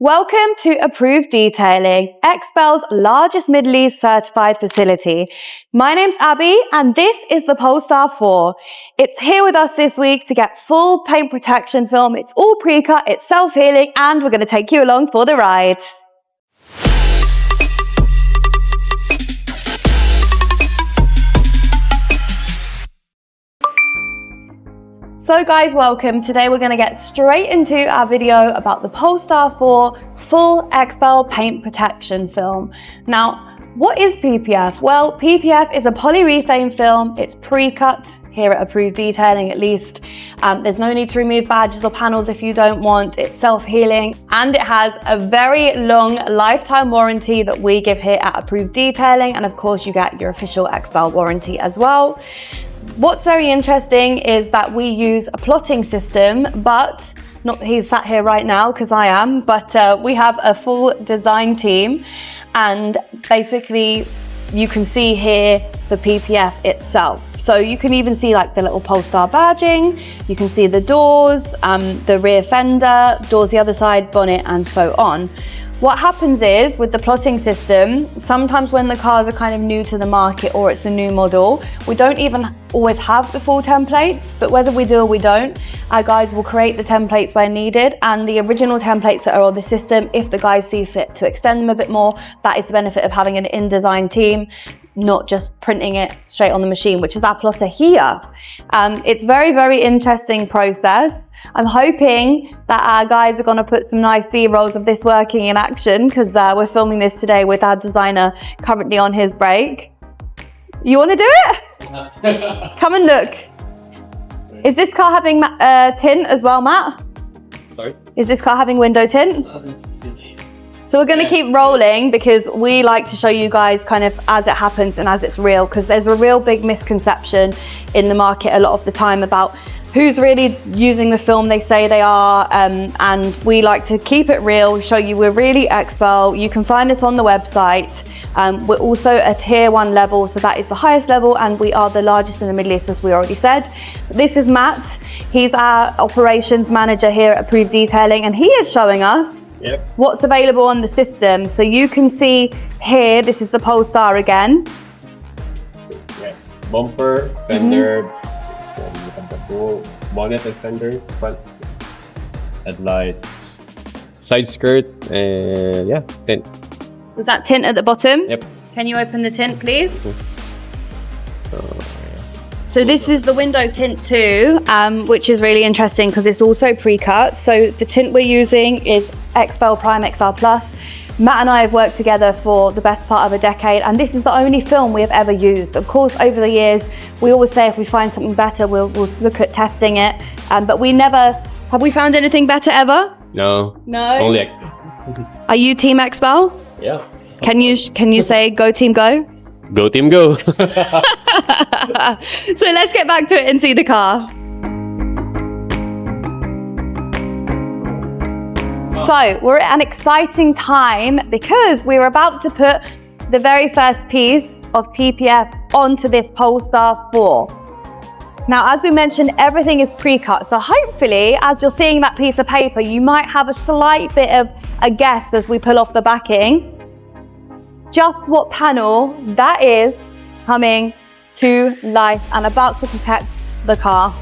Welcome to Approved Detailing, XPEL's largest Middle East certified facility. My name's Abbey and this is the Polestar 4. It's here with us this week to get full paint protection film. It's all pre-cut, it's self-healing, and we're going to take you along for the ride. So guys, welcome. Today we're going to get straight into our video about the Polestar 4 full XPEL paint protection film. Now, what is PPF? Well, PPF is a polyurethane film. It's pre-cut here at Approved Detailing, at least. There's no need to remove badges or panels if you don't want. It's self-healing and it has a very long lifetime warranty that we give here at Approved Detailing. And of course you get your official XPEL warranty as well. What's very interesting is that we use a plotting system, but not he's sat here right now because I am, but we have a full design team, and basically you can see here the PPF itself. So you can even see like the little Polestar badging, you can see the doors, the rear fender, doors the other side, bonnet, and so on. What happens is, with the plotting system, sometimes when the cars are kind of new to the market or it's a new model, we don't even always have the full templates, but whether we do or we don't, our guys will create the templates where needed, and the original templates that are on the system, if the guys see fit to extend them a bit more, that is the benefit of having an in-design team, not just printing it straight on the machine, which is our plotter here. It's very, very interesting process. I'm hoping that our guys are going to put some nice B-rolls of this working in action, because we're filming this today with our designer currently on his break. You want to do it? Come and look. Is this car having tint as well, Matt? Sorry? Is this car having window tint? Let's see. So we're going to keep rolling because we like to show you guys kind of as it happens and as it's real, because there's a real big misconception in the market a lot of the time about who's really using the film they say they are, and we like to keep it real, show you we're really XPEL. You can find us on the website. We're also a tier 1 level, so that is the highest level, and we are the largest in the Middle East, as we already said. This is Matt. He's our operations manager here at Approved Detailing, and he is showing us what's available on the system. So you can see here, this is the Polestar again. Yeah. Bumper, fender, bonnet and fender, front headlights, side skirt, and yeah, tint. Is that tint at the bottom? Yep. Can you open the tint, please? So this is the window tint too, which is really interesting because it's also pre-cut. So the tint we're using is XPEL Prime XR Plus. Matt and I have worked together for the best part of a decade, and this is the only film we have ever used. Of course, over the years, we always say if we find something better, we'll look at testing it. But we never, have we found anything better ever? No. No? Only XPEL. Are you Team XPEL? Yeah. Can you say go team go? Go team go. So let's get back to it and see the car. So we're at an exciting time because we're about to put the very first piece of PPF onto this Polestar 4. Now, as we mentioned, everything is pre-cut. So hopefully, as you're seeing that piece of paper, you might have a slight bit of a guess as we pull off the backing, just what panel that is coming to life and about to protect the car.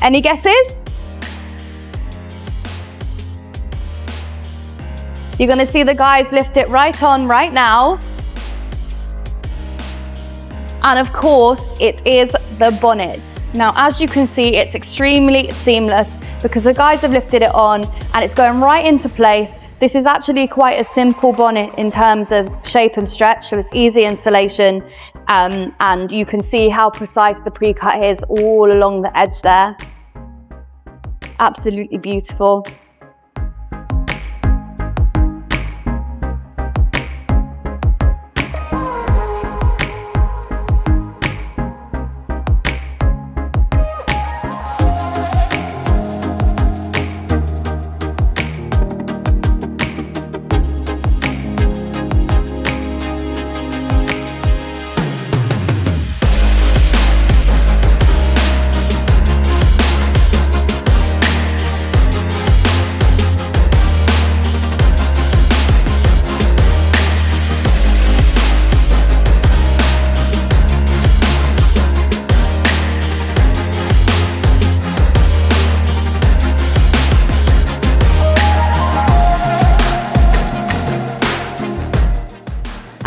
Any guesses? You're going to see the guys lift it right on right now. And of course, it is the bonnet. Now, as you can see, it's extremely seamless because the guys have lifted it on and it's going right into place. This is actually quite a simple bonnet in terms of shape and stretch, so it's easy installation. And you can see how precise the pre-cut is all along the edge there. Absolutely beautiful.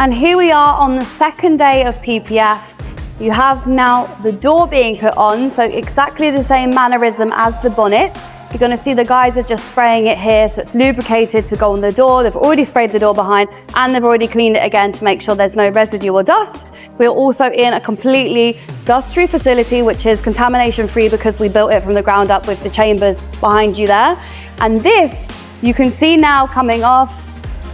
And here we are on the second day of PPF. You have now the door being put on, so exactly the same mannerism as the bonnet. You're going to see the guys are just spraying it here, so it's lubricated to go on the door. They've already sprayed the door behind, and they've already cleaned it again to make sure there's no residue or dust. We're also in a completely dust-free facility, which is contamination-free because we built it from the ground up with the chambers behind you there. And this, you can see now coming off,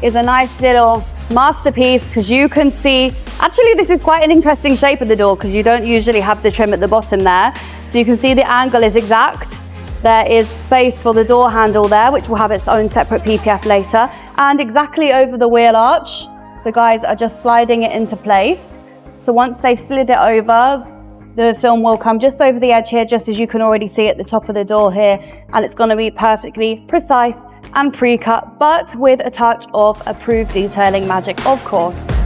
is a nice little masterpiece, because you can see, actually this is quite an interesting shape of the door because you don't usually have the trim at the bottom there. So you can see the angle is exact. There is space for the door handle there, which will have its own separate PPF later. And exactly over the wheel arch, the guys are just sliding it into place. So once they've slid it over, the film will come just over the edge here, just as you can already see at the top of the door here. And it's going to be perfectly precise and pre-cut, but with a touch of approved detailing magic, of course.